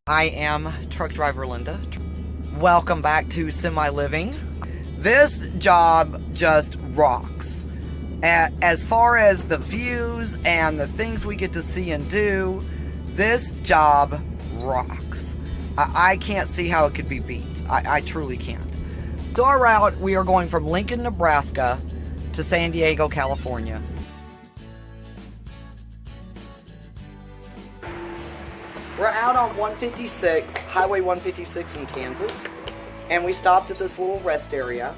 I am truck driver Linda. Welcome back to Semi Living. This job just rocks. As far as the views and the things we get to see and do, this job rocks. I can't see how it could be beat. I truly can't. So our route, we are going from Lincoln, Nebraska to San Diego, California. We're out on 156, Highway 156 in Kansas, and we stopped at this little rest area,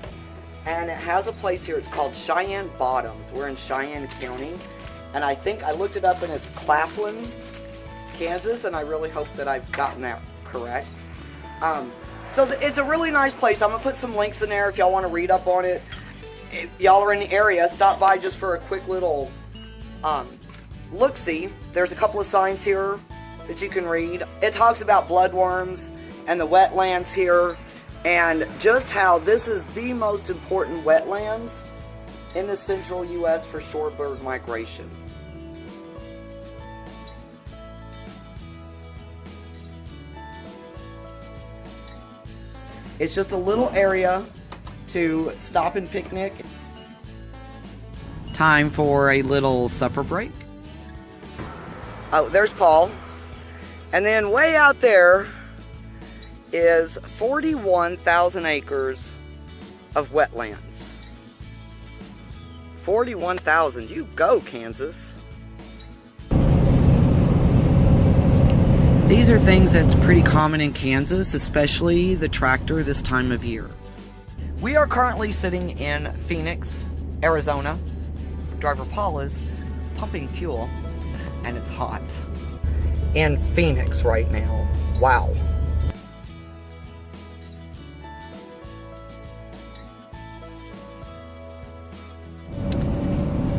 and it has a place here. It's called Cheyenne Bottoms. We're in Cheyenne County, and I think I looked it up and it's Claflin, Kansas, and I really hope that I've gotten that correct. So it's a really nice place. I'm going to put some links in there if y'all want to read up on it. If y'all are in the area, stop by just for a quick little look-see. There's a couple of signs here that you can read. It talks about bloodworms and the wetlands here, and just how this is the most important wetlands in the central U.S. for shorebird migration. It's just a little area to stop and picnic. Time for a little supper break. Oh, there's Paul. And then way out there is 41,000 acres of wetlands. 41,000. You go, Kansas. These are things that's pretty common in Kansas, especially the tractor this time of year. We are currently sitting in Phoenix, Arizona. Driver Paul is pumping fuel, and it's hot. In Phoenix right now. Wow.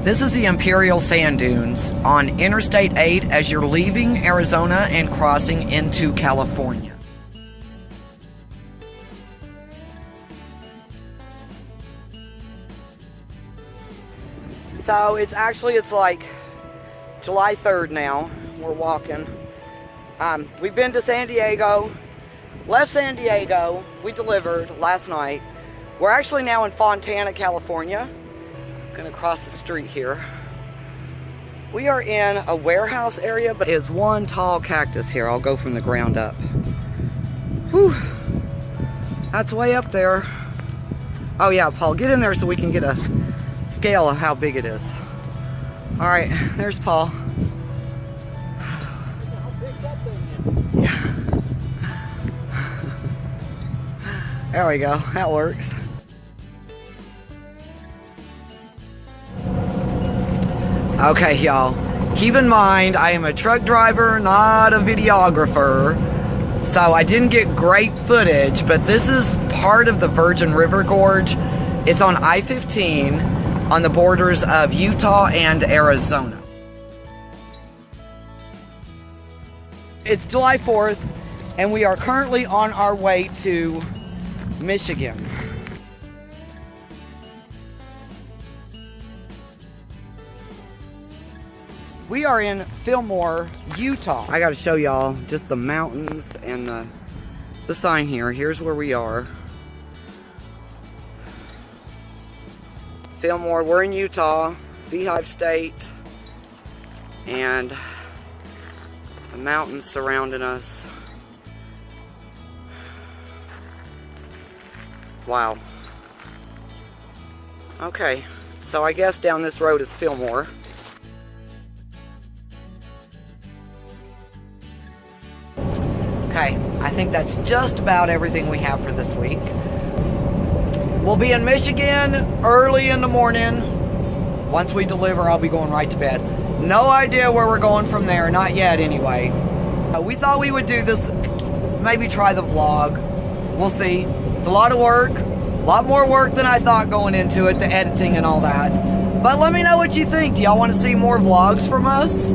This is the Imperial Sand Dunes on Interstate 8 as you're leaving Arizona and crossing into California. So it's like July 3rd now. We're walking. We've been to San Diego, left San Diego, we delivered last night. We're actually now in Fontana, California. Gonna cross the street here. We are in a warehouse area, but there's one tall cactus here. I'll go from the ground up. Whew. That's way up there. Oh yeah, Paul, get in there so we can get a scale of how big it is. All right, there's Paul. Yeah. There we go, that works. Okay, y'all, keep in mind, I am a truck driver, not a videographer, so I didn't get great footage, but this is part of the Virgin River Gorge. It's on I-15 on the borders of Utah and Arizona. It's July 4th, and we are currently on our way to Michigan. We are in Fillmore, Utah. I gotta show y'all just the mountains and the sign here. Here's where we are. Fillmore, we're in Utah, Beehive State, and the mountains surrounding us. Wow. Okay, so I guess down this road is Fillmore. Okay, I think that's just about everything we have for this week. We'll be in Michigan early in the morning. Once we deliver, I'll be going right to bed. No idea where we're going from there, not yet anyway. We thought we would do this, maybe try the vlog. We'll see. It's a lot of work, a lot more work than I thought going into it, the editing and all that. But let me know what you think. Do y'all want to see more vlogs from us?